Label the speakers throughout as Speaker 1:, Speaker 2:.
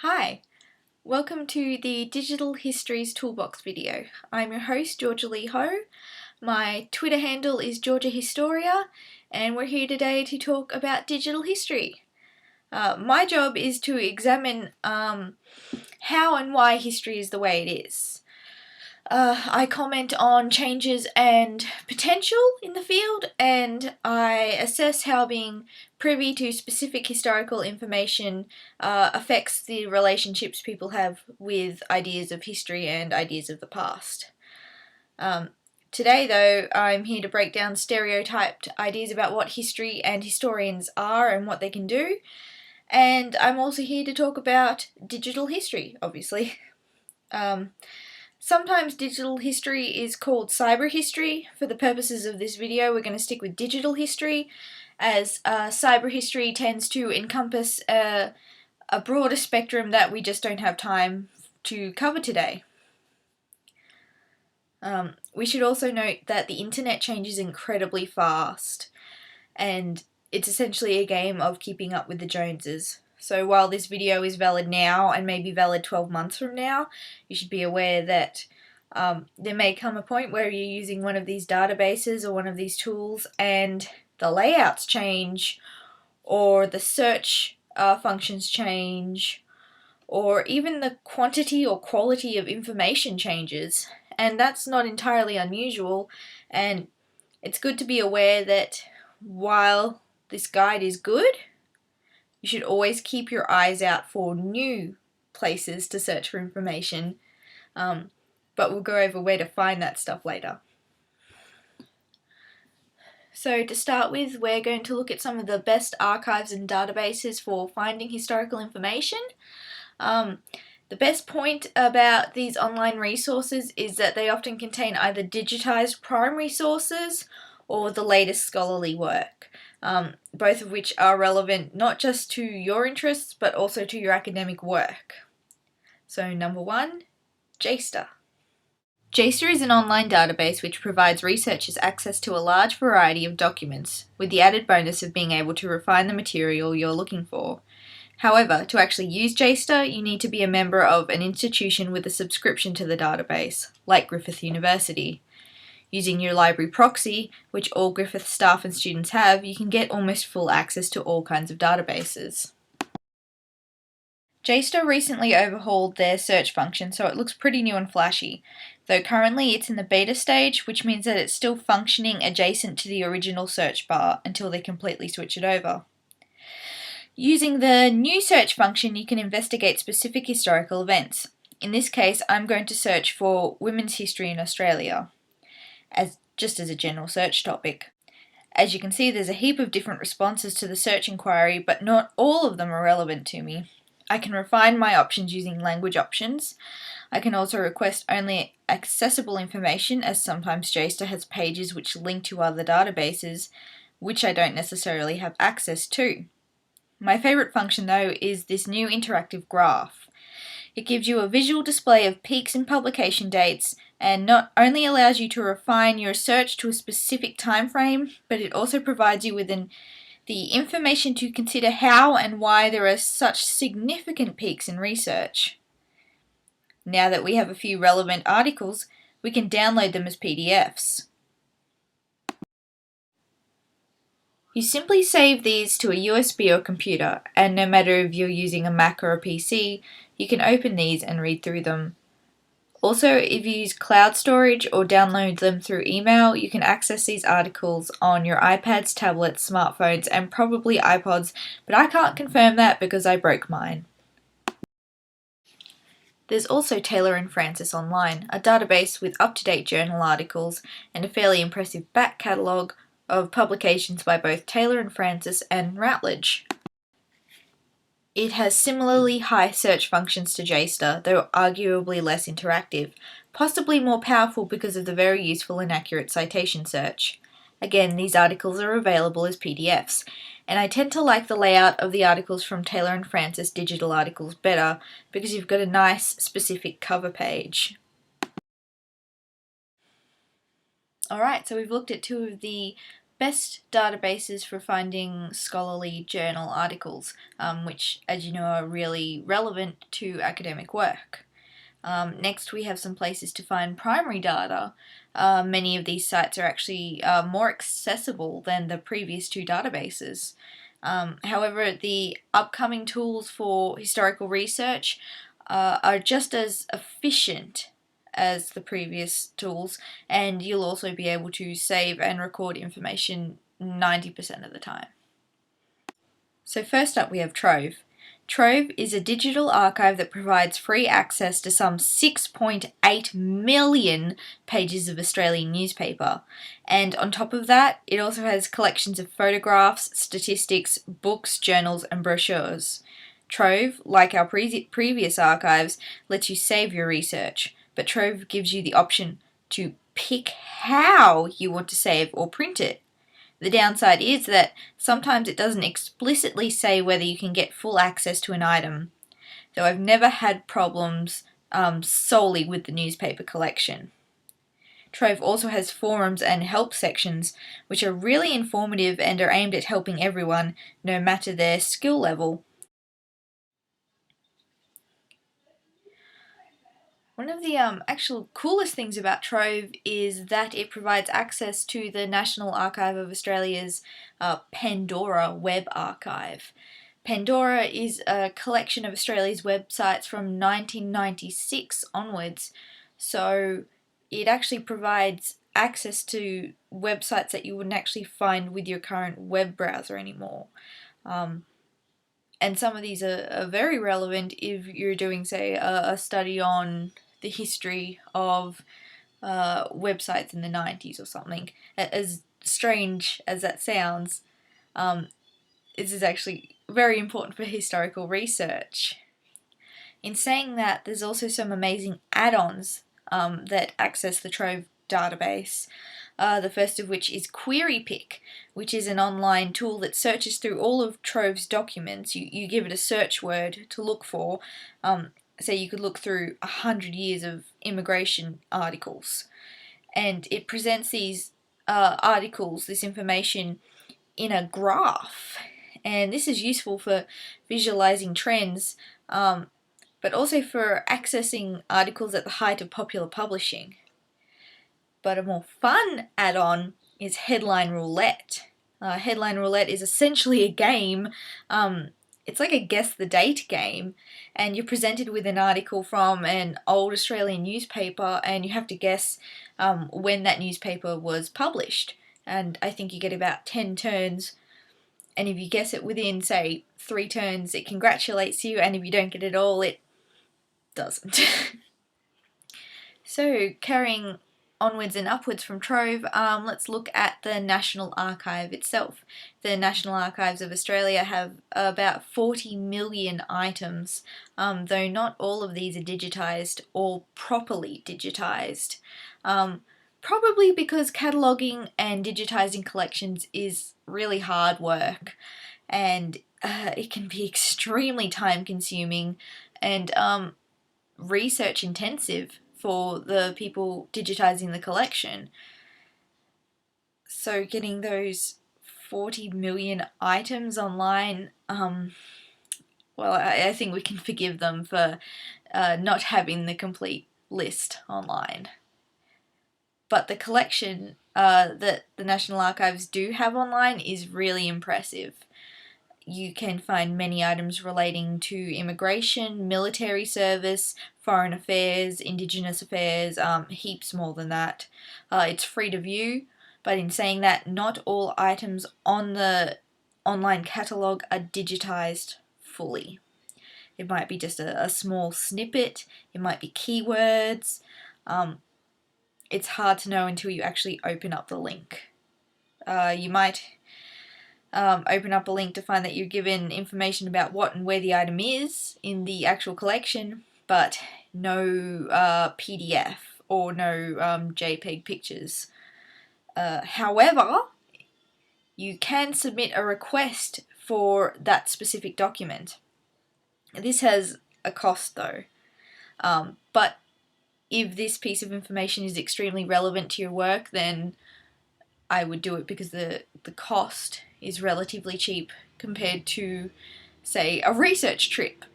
Speaker 1: Hi, welcome to the Digital Histories Toolbox video. I'm your host, Georgia Lee Ho. My Twitter handle is Georgia Historia, and we're here today to talk about digital history. My job is to examine how and why history is the way it is. I comment on changes and potential in the field, and I assess how being privy to specific historical information affects the relationships people have with ideas of history and ideas of the past. Today, though, I'm here to break down stereotyped ideas about what history and historians are and what they can do, and I'm also here to talk about digital history, obviously. Sometimes digital history is called cyber history. For the purposes of this video, we're going to stick with digital history, as cyber history tends to encompass a broader spectrum that we just don't have time to cover today. We should also note that the internet changes incredibly fast, and it's essentially a game of keeping up with the Joneses. So while this video is valid now and may be valid 12 months from now, you should be aware that there may come a point where you're using one of these databases or one of these tools and the layouts change, or the search functions change, or even the quantity or quality of information changes. And that's not entirely unusual, and it's good to be aware that while this guide is good, you should always keep your eyes out for new places to search for information, but we'll go over where to find that stuff later. So to start with, we're going to look at some of the best archives and databases for finding historical information. The best point about these online resources is that they often contain either digitized primary sources or the latest scholarly work, both of which are relevant not just to your interests but also to your academic work. So number one, JSTOR. JSTOR is an online database which provides researchers access to a large variety of documents, with the added bonus of being able to refine the material you're looking for. However, to actually use JSTOR, you need to be a member of an institution with a subscription to the database, like Griffith University. Using your library proxy, which all Griffith staff and students have, you can get almost full access to all kinds of databases. JSTOR recently overhauled their search function, so it looks pretty new and flashy, though currently it's in the beta stage, which means that it's still functioning adjacent to the original search bar until they completely switch it over. Using the new search function, you can investigate specific historical events. In this case, I'm going to search for women's history in Australia, just as a general search topic. As you can see, there's a heap of different responses to the search inquiry, but not all of them are relevant to me. I can refine my options using language options. I can also request only accessible information, as sometimes JSTOR has pages which link to other databases, which I don't necessarily have access to. My favourite function, though, is this new interactive graph. It gives you a visual display of peaks in publication dates, and not only allows you to refine your search to a specific time frame, but it also provides you with the information to consider how and why there are such significant peaks in research. Now that we have a few relevant articles, we can download them as PDFs. You simply save these to a USB or computer, and no matter if you're using a Mac or a PC, you can open these and read through them. Also, if you use cloud storage or download them through email, you can access these articles on your iPads, tablets, smartphones, and probably iPods, but I can't confirm that because I broke mine. There's also Taylor and Francis Online, a database with up-to-date journal articles and a fairly impressive back catalogue of publications by both Taylor and Francis and Routledge. It has similarly high search functions to JSTOR, though arguably less interactive, possibly more powerful because of the very useful and accurate citation search. Again, these articles are available as PDFs, and I tend to like the layout of the articles from Taylor and Francis digital articles better because you've got a nice specific cover page. Alright, so we've looked at two of the best databases for finding scholarly journal articles, which, as you know, are really relevant to academic work. Next, we have some places to find primary data. Many of these sites are actually more accessible than the previous two databases. However, the upcoming tools for historical research are just as efficient as the previous tools, and you'll also be able to save and record information 90% of the time. So first up we have Trove. Trove is a digital archive that provides free access to some 6.8 million pages of Australian newspaper. And on top of that, it also has collections of photographs, statistics, books, journals, and brochures. Trove, like our previous archives, lets you save your research, but Trove gives you the option to pick how you want to save or print it. The downside is that sometimes it doesn't explicitly say whether you can get full access to an item, though I've never had problems solely with the newspaper collection. Trove also has forums and help sections, which are really informative and are aimed at helping everyone, no matter their skill level. One of the actual coolest things about Trove is that it provides access to the National Archive of Australia's Pandora web archive. Pandora is a collection of Australia's websites from 1996 onwards, so it actually provides access to websites that you wouldn't actually find with your current web browser anymore. And some of these are very relevant if you're doing, say, a study on the history of websites in the 90s or something. As strange as that sounds, this is actually very important for historical research. In saying that, there's also some amazing add-ons that access the Trove database. The first of which is QueryPick, which is an online tool that searches through all of Trove's documents. You give it a search word to look for. So you could look through 100 years of immigration articles. And it presents these articles, this information, in a graph. And this is useful for visualizing trends, but also for accessing articles at the height of popular publishing. But a more fun add-on is Headline Roulette. Headline Roulette is essentially a game. It's like a guess the date game, and you're presented with an article from an old Australian newspaper, and you have to guess when that newspaper was published. And I think you get about 10 turns, and if you guess it within, say, 3 turns, it congratulates you, and if you don't get it all, it doesn't. So, carrying onwards and upwards from Trove, let's look at the National Archive itself. The National Archives of Australia have about 40 million items, though not all of these are digitised or properly digitised. Probably because cataloguing and digitising collections is really hard work, and it can be extremely time consuming and research intensive for the people digitising the collection. So getting those 40 million items online, well, I think we can forgive them for not having the complete list online. But the collection that the National Archives do have online is really impressive. You can find many items relating to immigration, military service, foreign affairs, Indigenous affairs, heaps more than that. It's free to view, but in saying that, not all items on the online catalogue are digitised fully. It might be just a small snippet, it might be keywords. It's hard to know until you actually open up the link. You might open up a link to find that you're given information about what and where the item is in the actual collection, but no PDF or no JPEG pictures. However, you can submit a request for that specific document. This has a cost though, but if this piece of information is extremely relevant to your work, then I would do it because the cost is relatively cheap compared to, say, a research trip.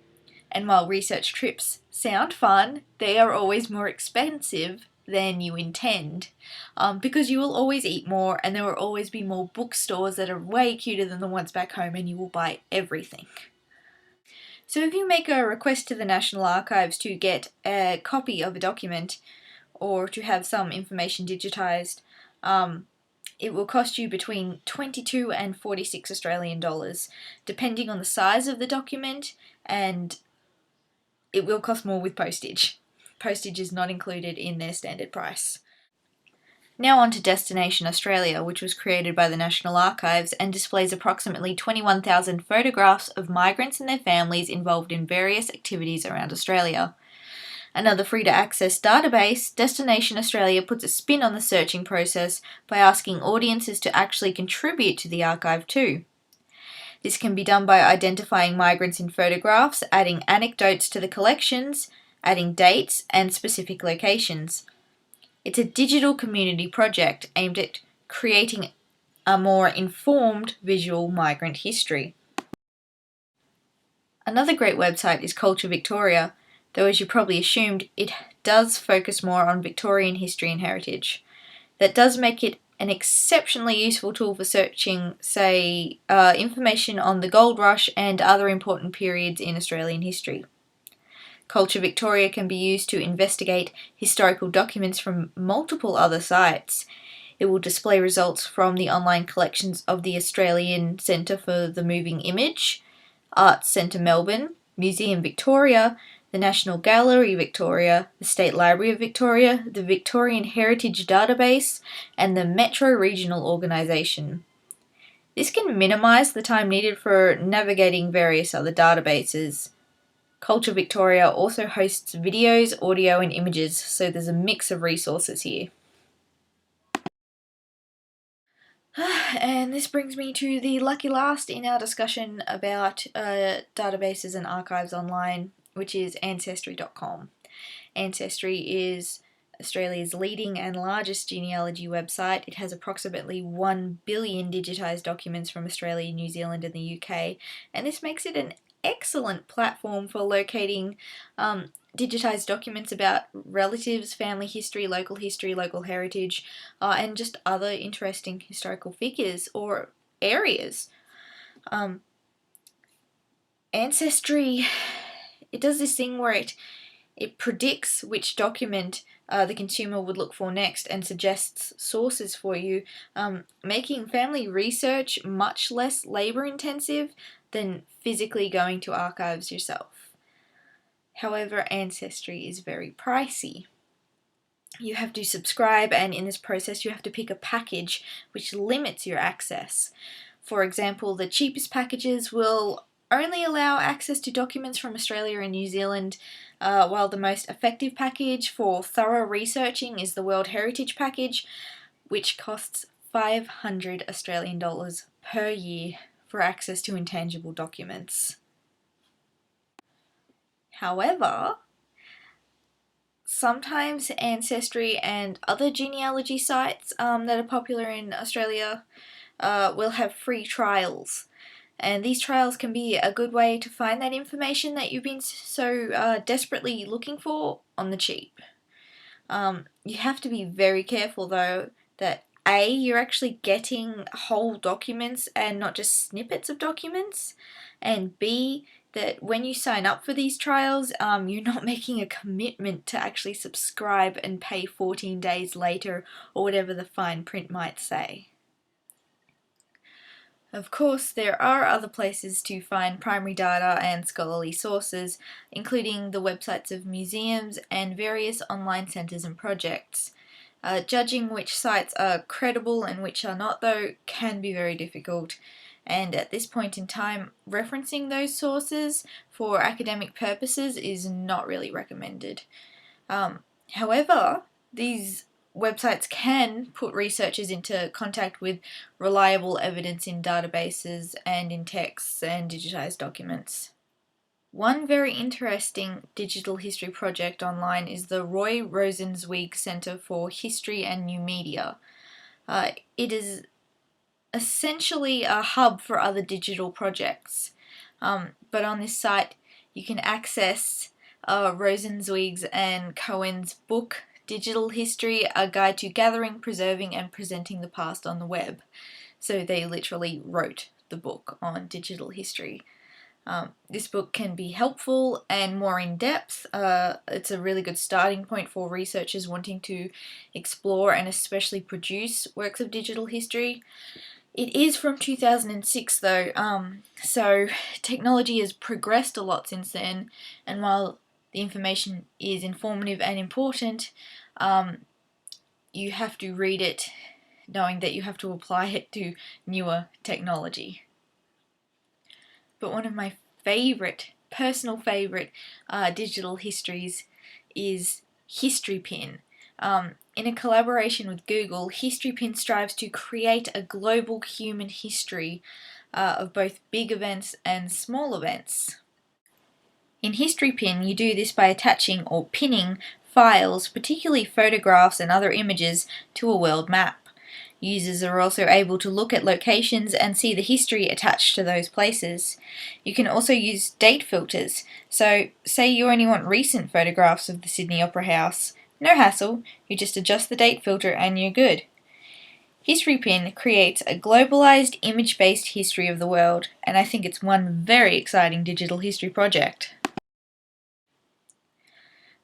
Speaker 1: And while research trips sound fun, they are always more expensive than you intend, because you will always eat more and there will always be more bookstores that are way cuter than the ones back home, and you will buy everything. So if you make a request to the National Archives to get a copy of a document or to have some information digitised, it will cost you between 22 and 46 Australian dollars, depending on the size of the document, and it will cost more with postage. Postage is not included in their standard price. Now on to Destination Australia, which was created by the National Archives and displays approximately 21,000 photographs of migrants and their families involved in various activities around Australia. Another free-to-access database, Destination Australia puts a spin on the searching process by asking audiences to actually contribute to the archive too. This can be done by identifying migrants in photographs, adding anecdotes to the collections, adding dates and specific locations. It's a digital community project aimed at creating a more informed visual migrant history. Another great website is Culture Victoria, though as you probably assumed, it does focus more on Victorian history and heritage. That does make it an exceptionally useful tool for searching, say, information on the gold rush and other important periods in Australian history. Culture Victoria can be used to investigate historical documents from multiple other sites. It will display results from the online collections of the Australian Centre for the Moving Image, Arts Centre Melbourne, Museum Victoria, the National Gallery Victoria, the State Library of Victoria, the Victorian Heritage Database, and the Metro Regional Organisation. This can minimise the time needed for navigating various other databases. Culture Victoria also hosts videos, audio and images, so there's a mix of resources here. And this brings me to the lucky last in our discussion about databases and archives online, which is Ancestry.com. Ancestry is Australia's leading and largest genealogy website. It has approximately 1 billion digitised documents from Australia, New Zealand and the UK, and this makes it an excellent platform for locating digitised documents about relatives, family history, local heritage, and just other interesting historical figures or areas. Ancestry, it does this thing where it predicts which document the consumer would look for next and suggests sources for you, making family research much less labour intensive than physically going to archives yourself. However, Ancestry is very pricey. You have to subscribe, and in this process you have to pick a package which limits your access. For example, the cheapest packages will only allow access to documents from Australia and New Zealand, while the most effective package for thorough researching is the World Heritage Package, which costs 500 Australian dollars per year for access to intangible documents. However, sometimes Ancestry and other genealogy sites that are popular in Australia will have free trials. And these trials can be a good way to find that information that you've been so desperately looking for on the cheap. You have to be very careful though that A, you're actually getting whole documents and not just snippets of documents, and B, that when you sign up for these trials, you're not making a commitment to actually subscribe and pay 14 days later or whatever the fine print might say. Of course, there are other places to find primary data and scholarly sources, including the websites of museums and various online centres and projects. Judging which sites are credible and which are not, though, can be very difficult, and at this point in time, referencing those sources for academic purposes is not really recommended. However, these websites can put researchers into contact with reliable evidence in databases and in texts and digitised documents. One very interesting digital history project online is the Roy Rosenzweig Centre for History and New Media. It is essentially a hub for other digital projects. But on this site, you can access Rosenzweig's and Cohen's book, Digital History, A Guide to Gathering, Preserving and Presenting the Past on the Web. So they literally wrote the book on digital history. This book can be helpful and more in depth. It's a really good starting point for researchers wanting to explore and especially produce works of digital history. It is from 2006 though, so technology has progressed a lot since then, and while the information is informative and important, you have to read it knowing that you have to apply it to newer technology. But one of my personal favourite digital histories is HistoryPin. In a collaboration with Google, HistoryPin strives to create a global human history of both big events and small events. In HistoryPin, you do this by attaching or pinning files, particularly photographs and other images, to a world map. Users are also able to look at locations and see the history attached to those places. You can also use date filters. So, say you only want recent photographs of the Sydney Opera House. No hassle, you just adjust the date filter and you're good. HistoryPin creates a globalized image-based history of the world, and I think it's one very exciting digital history project.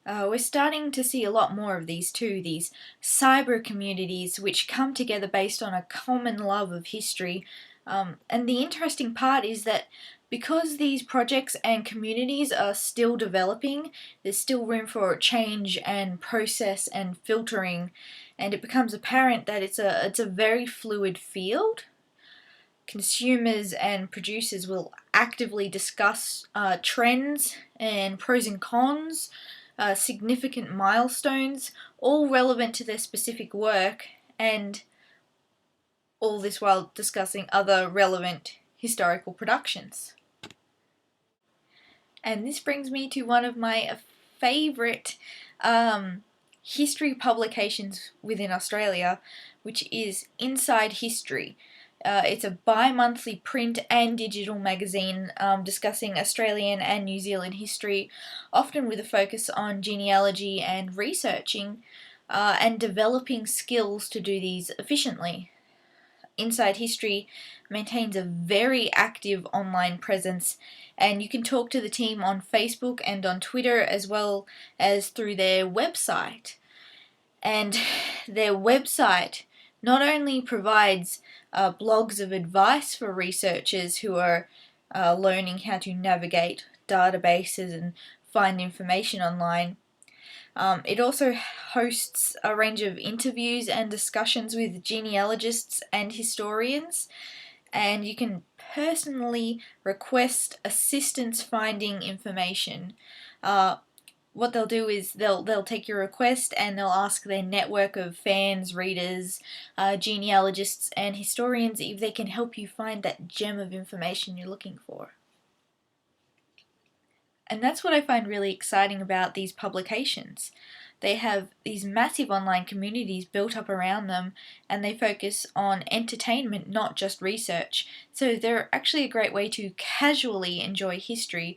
Speaker 1: We're starting to see a lot more of these too, these cyber communities which come together based on a common love of history. And the interesting part is that because these projects and communities are still developing, there's still room for change and process and filtering, and it becomes apparent that it's a very fluid field. Consumers and producers will actively discuss trends and pros and cons, significant milestones, all relevant to their specific work, and all this while discussing other relevant historical productions. And this brings me to one of my favourite history publications within Australia, which is Inside History. It's a bi-monthly print and digital magazine discussing Australian and New Zealand history, often with a focus on genealogy and researching and developing skills to do these efficiently. Inside History maintains a very active online presence, and you can talk to the team on Facebook and on Twitter as well as through their website. And their website not only provides blogs of advice for researchers who are learning how to navigate databases and find information online, it also hosts a range of interviews and discussions with genealogists and historians, and you can personally request assistance finding information. What they'll do is they'll take your request and they'll ask their network of fans, readers, genealogists and historians if they can help you find that gem of information you're looking for. And that's what I find really exciting about these publications. They have these massive online communities built up around them, and they focus on entertainment, not just research. So they're actually a great way to casually enjoy history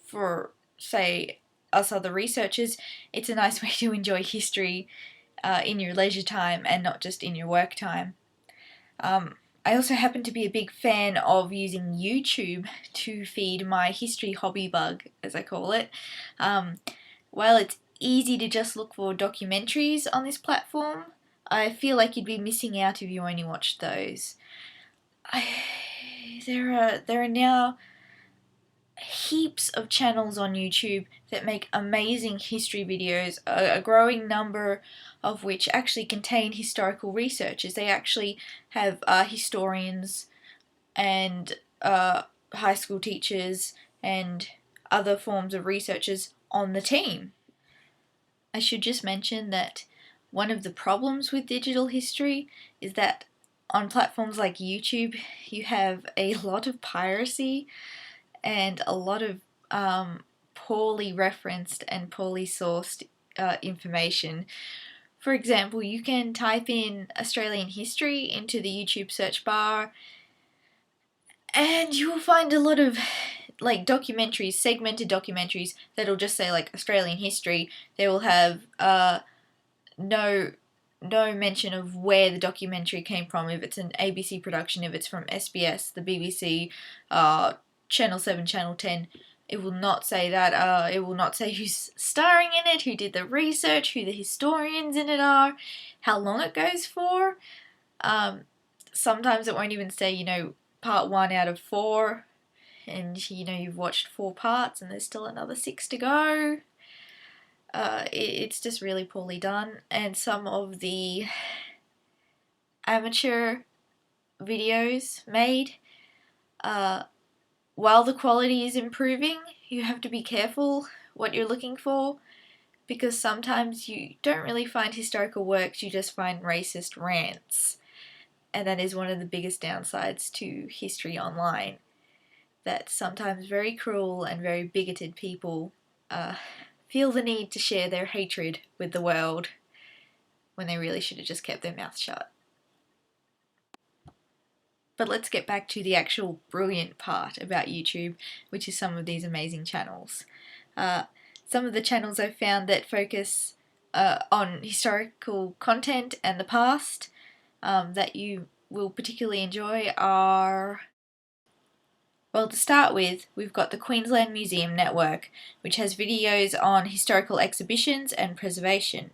Speaker 1: for, say, us other researchers. It's a nice way to enjoy history in your leisure time and not just in your work time. I also happen to be a big fan of using YouTube to feed my history hobby bug, as I call it. While it's easy to just look for documentaries on this platform, I feel like you'd be missing out if you only watched those. There are now heaps of channels on YouTube that make amazing history videos, a growing number of which actually contain historical researchers. They actually have historians and high school teachers and other forms of researchers on the team. I should just mention that one of the problems with digital history is that on platforms like YouTube, you have a lot of piracy and a lot of poorly referenced and poorly sourced information, For example, you can type in Australian history into the YouTube search bar, and you will find a lot of like documentaries, segmented documentaries that'll just say like Australian history. They will have no mention of where the documentary came from, if it's an ABC production, if it's from SBS, the BBC, Channel 7, Channel 10. It will not say that. It will not say who's starring in it, who did the research, who the historians in it are, how long it goes for. Sometimes it won't even say, part 1 out of 4, and you've watched 4 parts and there's still another 6 to go. It's just really poorly done, and some of the amateur videos made, while the quality is improving, you have to be careful what you're looking for, because sometimes you don't really find historical works, you just find racist rants, and that is one of the biggest downsides to history online, that sometimes very cruel and very bigoted people feel the need to share their hatred with the world when they really should have just kept their mouth shut. But let's get back to the actual brilliant part about YouTube, which is some of these amazing channels. Some of the channels I've found that focus on historical content and the past that you will particularly enjoy are... Well, to start with, we've got the Queensland Museum Network, which has videos on historical exhibitions and preservation.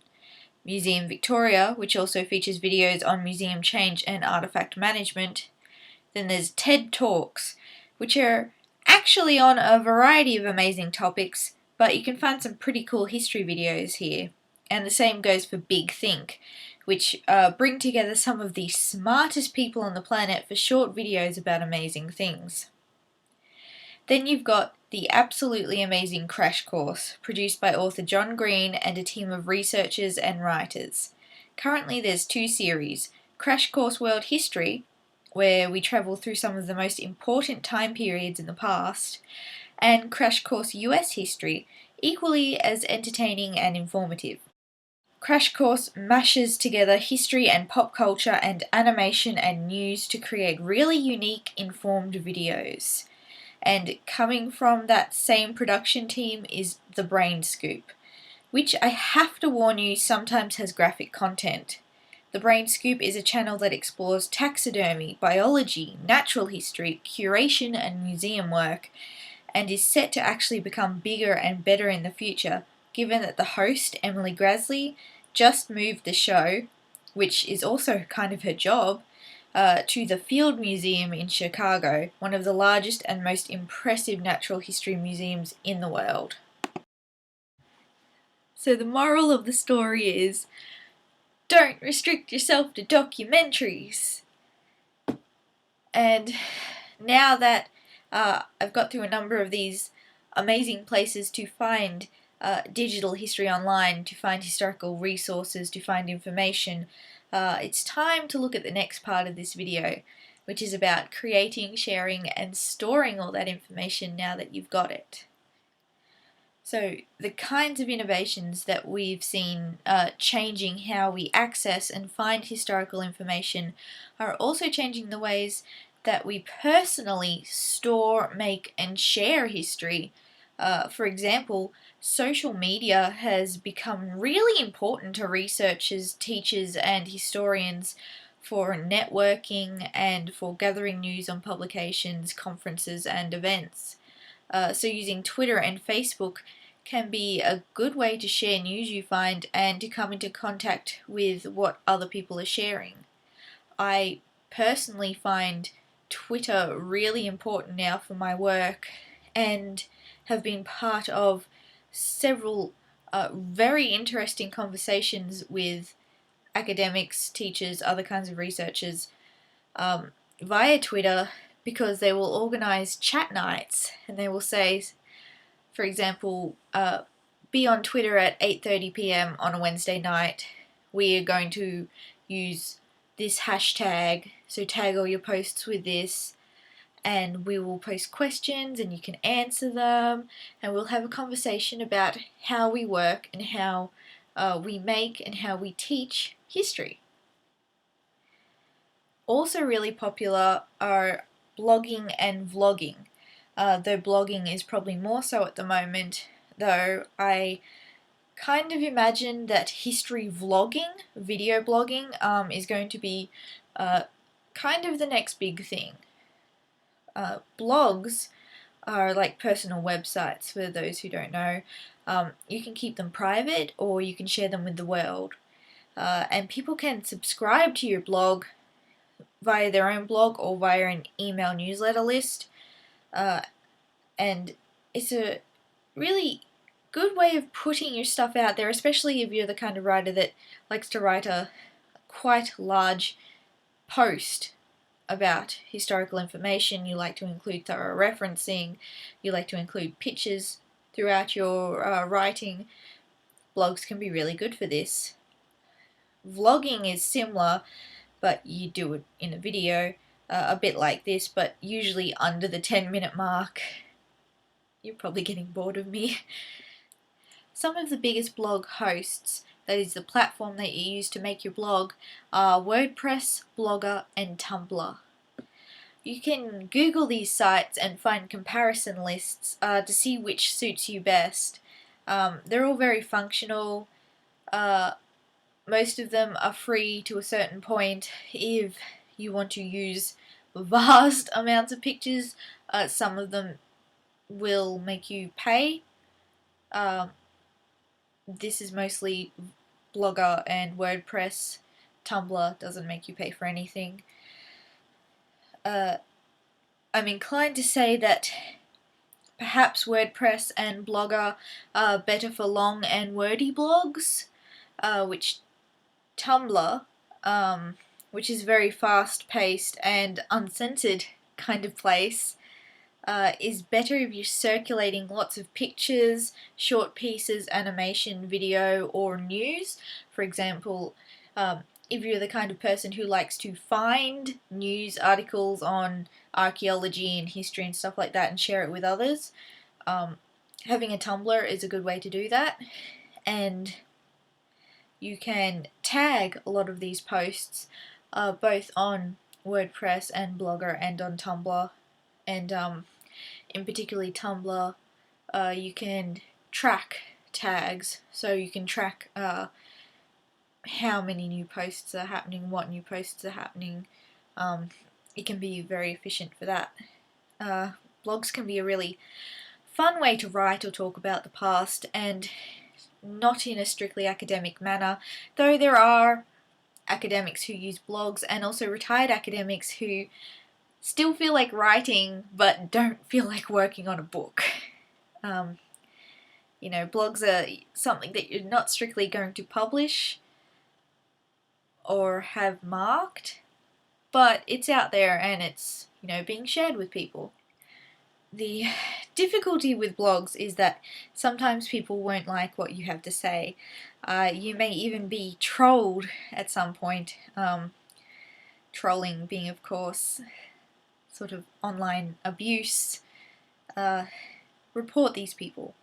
Speaker 1: Museum Victoria, which also features videos on museum change and artefact management. Then there's TED Talks, which are actually on a variety of amazing topics, but you can find some pretty cool history videos here. And the same goes for Big Think, which bring together some of the smartest people on the planet for short videos about amazing things. Then you've got the absolutely amazing Crash Course, produced by author John Green and a team of researchers and writers. Currently there's 2 series, Crash Course World History, where we travel through some of the most important time periods in the past, and Crash Course US History, equally as entertaining and informative. Crash Course mashes together history and pop culture and animation and news to create really unique, informed videos. And coming from that same production team is The Brain Scoop, which I have to warn you sometimes has graphic content. The Brain Scoop is a channel that explores taxidermy, biology, natural history, curation and museum work, and is set to actually become bigger and better in the future, given that the host, Emily Graslie, just moved the show, which is also kind of her job, to the Field Museum in Chicago, one of the largest and most impressive natural history museums in the world. So the moral of the story is, don't restrict yourself to documentaries. And now that I've got through a number of these amazing places to find digital history online, to find historical resources, to find information, it's time to look at the next part of this video, which is about creating, sharing, and storing all that information now that you've got it. So the kinds of innovations that we've seen changing how we access and find historical information are also changing the ways that we personally store, make, and share history. For example, social media has become really important to researchers, teachers, and historians for networking and for gathering news on publications, conferences, and events. So using Twitter and Facebook can be a good way to share news you find and to come into contact with what other people are sharing. I personally find Twitter really important now for my work and have been part of several very interesting conversations with academics, teachers, other kinds of researchers via Twitter, because they will organize chat nights and they will say, for example, be on Twitter at 8:30 p.m. on a Wednesday night. We are going to use this hashtag, so tag all your posts with this, and we will post questions and you can answer them, and we'll have a conversation about how we work and how we make and how we teach history. Also really popular are blogging and vlogging. Though blogging is probably more so at the moment, though I kind of imagine that history vlogging, video blogging, is going to be kind of the next big thing. Blogs are like personal websites, for those who don't know. You can keep them private or you can share them with the world. And people can subscribe to your blog via their own blog or via an email newsletter list. And it's a really good way of putting your stuff out there, especially if you're the kind of writer that likes to write a quite large post about historical information. You like to include thorough referencing, you like to include pictures throughout your writing. Blogs can be really good for this. Vlogging is similar, but you do it in a video, a bit like this, but usually under the 10-minute mark. You're probably getting bored of me. Some of the biggest blog hosts, that is the platform that you use to make your blog, are WordPress, Blogger, and Tumblr. You can Google these sites and find comparison lists to see which suits you best. They're all very functional. Most of them are free to a certain point if you want to use vast amounts of pictures. Some of them will make you pay. This is mostly Blogger and WordPress. Tumblr doesn't make you pay for anything. I'm inclined to say that perhaps WordPress and Blogger are better for long and wordy blogs, which Tumblr, which is very fast-paced and uncensored kind of place, is better if you're circulating lots of pictures, short pieces, animation, video, or news. For example, if you're the kind of person who likes to find news articles on archaeology and history and stuff like that and share it with others, having a Tumblr is a good way to do that. And you can tag a lot of these posts, both on WordPress and Blogger and on Tumblr. And in particularly Tumblr, you can track tags, so you can track how many new posts are happening, what new posts are happening. It can be very efficient for that. Blogs can be a really fun way to write or talk about the past, and not in a strictly academic manner, though there are academics who use blogs and also retired academics who still feel like writing but don't feel like working on a book. Blogs are something that you're not strictly going to publish or have marked, but it's out there and it's, being shared with people. The difficulty with blogs is that sometimes people won't like what you have to say. You may even be trolled at some point. Trolling being, of course, sort of online abuse. Report these people.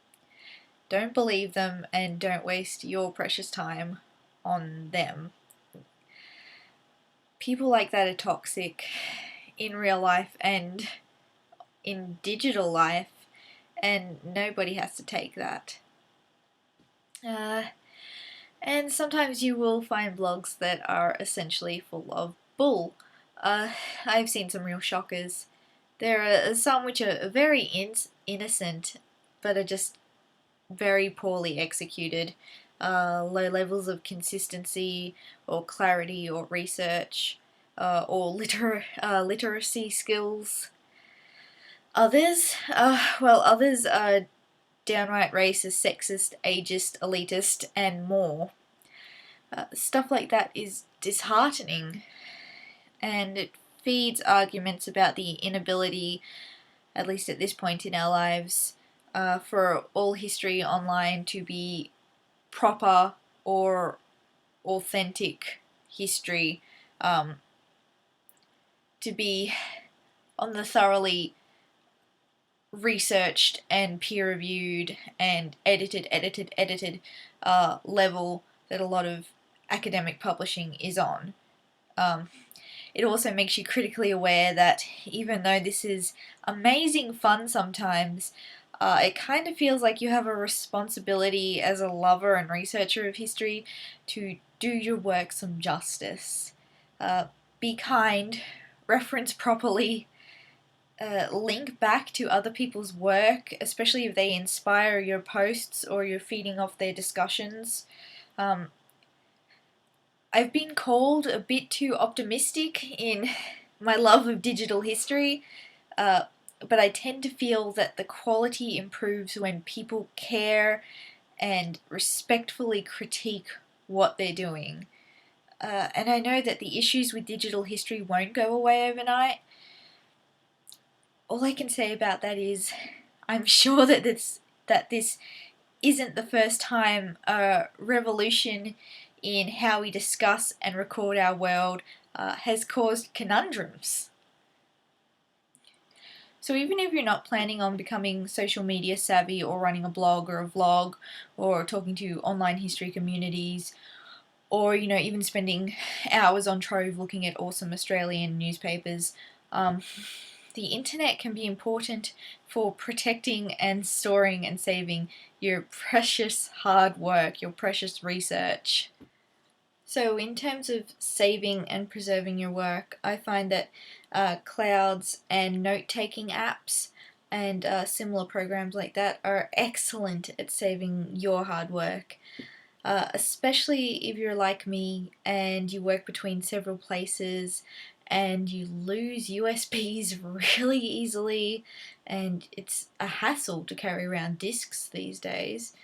Speaker 1: Don't believe them and don't waste your precious time on them. People like that are toxic in real life and in digital life, and nobody has to take that. And sometimes you will find blogs that are essentially full of bull. I've seen some real shockers. There are some which are very innocent, but are just very poorly executed. Low levels of consistency or clarity or research or literacy skills. Others are downright racist, sexist, ageist, elitist, and more. Stuff like that is disheartening, and it feeds arguments about the inability, at least at this point in our lives, for all history online to be proper or authentic history, to be on the thoroughly researched and peer reviewed and edited level that a lot of academic publishing is on. It also makes you critically aware that even though this is amazing fun sometimes, it kind of feels like you have a responsibility as a lover and researcher of history to do your work some justice. Be kind, reference properly, link back to other people's work, especially if they inspire your posts or you're feeding off their discussions. I've been called a bit too optimistic in my love of digital history, but I tend to feel that the quality improves when people care and respectfully critique what they're doing. And I know that the issues with digital history won't go away overnight. All I can say about that is I'm sure that this isn't the first time a revolution in how we discuss and record our world has caused conundrums. So even if you're not planning on becoming social media savvy or running a blog or a vlog or talking to online history communities or even spending hours on Trove looking at awesome Australian newspapers, the internet can be important for protecting and storing and saving your precious hard work, your precious research. So in terms of saving and preserving your work, I find that clouds and note-taking apps and similar programs like that are excellent at saving your hard work. Especially if you're like me and you work between several places and you lose USBs really easily and it's a hassle to carry around discs these days.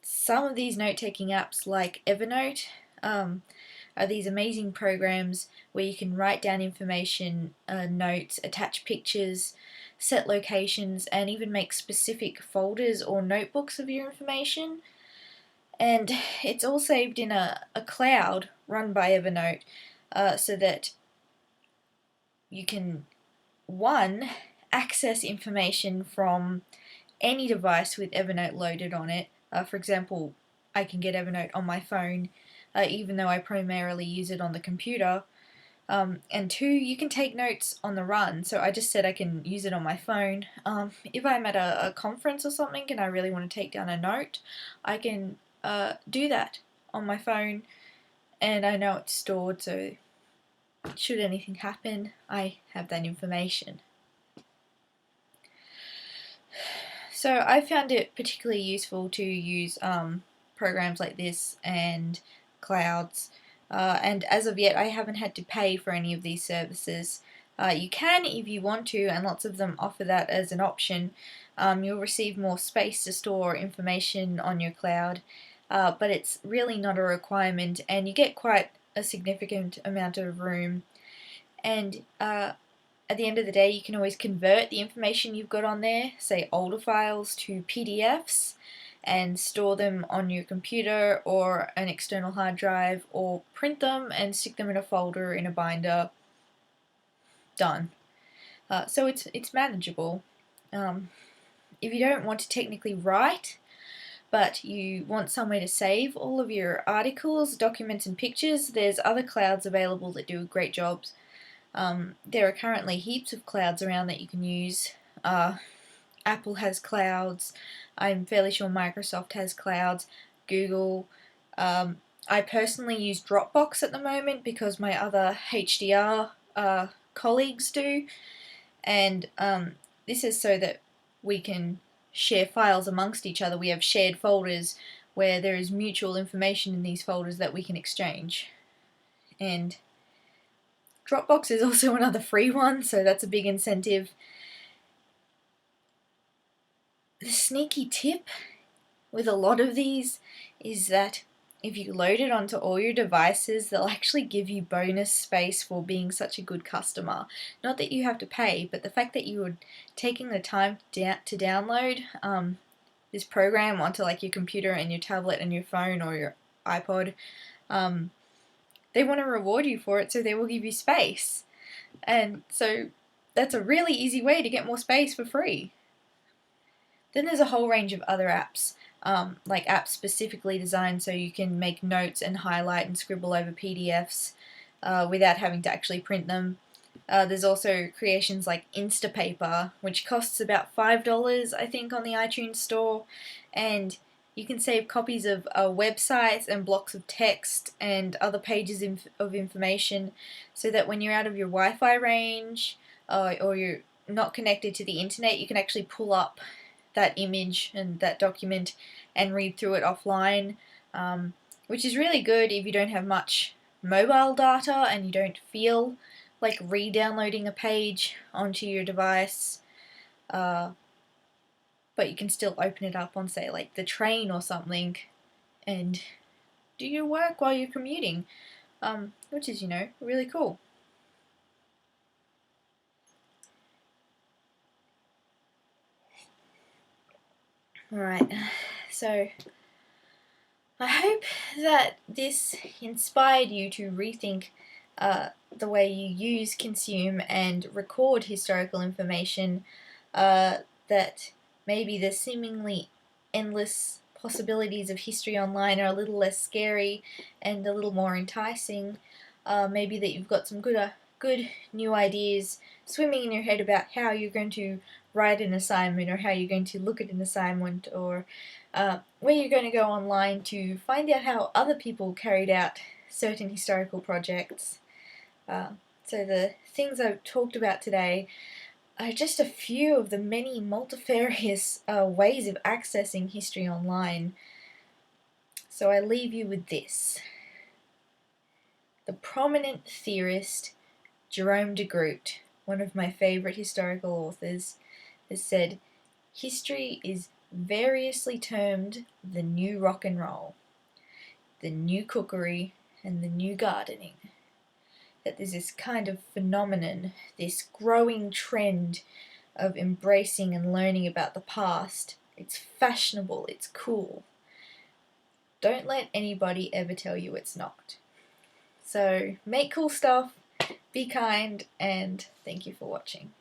Speaker 1: Some of these note-taking apps like Evernote are these amazing programs where you can write down information, notes, attach pictures, set locations, and even make specific folders or notebooks of your information. And it's all saved in a cloud run by Evernote so that you can, one, access information from any device with Evernote loaded on it. For example, I can get Evernote on my phone, even though I primarily use it on the computer. And two, you can take notes on the run. So I just said I can use it on my phone. If I'm at a conference or something and I really want to take down a note, I can do that on my phone, and I know it's stored, so should anything happen, I have that information. So I found it particularly useful to use programs like this and clouds, and as of yet I haven't had to pay for any of these services. You can if you want to, and lots of them offer that as an option. You'll receive more space to store information on your cloud, but it's really not a requirement, and you get quite a significant amount of room. And at the end of the day, you can always convert the information you've got on there, say older files, to PDFs and store them on your computer or an external hard drive, or print them and stick them in a folder in a binder. Done. So it's manageable. If you don't want to technically write, but you want somewhere to save all of your articles, documents, and pictures, there's other clouds available that do great jobs. There are currently heaps of clouds around that you can use. Apple has clouds. I'm fairly sure Microsoft has clouds. Google. I personally use Dropbox at the moment because my other HDR colleagues do, and this is so that we can share files amongst each other. We have shared folders where there is mutual information in these folders that we can exchange. And Dropbox is also another free one, so that's a big incentive. The sneaky tip with a lot of these is that if you load it onto all your devices, they'll actually give you bonus space for being such a good customer. Not that you have to pay, but the fact that you are taking the time to download this program onto like your computer and your tablet and your phone or your iPod, they want to reward you for it, so they will give you space. And so that's a really easy way to get more space for free. Then there's a whole range of other apps, like apps specifically designed so you can make notes and highlight and scribble over PDFs without having to actually print them. There's also creations like Instapaper, which costs about $5, I think, on the iTunes store, and you can save copies of websites and blocks of text and other pages of information, so that when you're out of your Wi-Fi range or you're not connected to the internet, you can actually pull up that image and that document and read through it offline, which is really good if you don't have much mobile data and you don't feel like re-downloading a page onto your device, but you can still open it up on, say, like the train or something and do your work while you're commuting, which is, really cool. Alright, so I hope that this inspired you to rethink the way you use, consume, and record historical information, that maybe the seemingly endless possibilities of history online are a little less scary and a little more enticing. Maybe that you've got some good new ideas swimming in your head about how you're going to write an assignment, or how you're going to look at an assignment, or where you're going to go online to find out how other people carried out certain historical projects. So the things I've talked about today are just a few of the many multifarious ways of accessing history online. So I leave you with this. The prominent theorist Jerome de Groot, one of my favourite historical authors, has said, "History is variously termed the new rock and roll, the new cookery, and the new gardening." That there's this kind of phenomenon, this growing trend of embracing and learning about the past. It's fashionable, it's cool. Don't let anybody ever tell you it's not. So make cool stuff, be kind, and thank you for watching.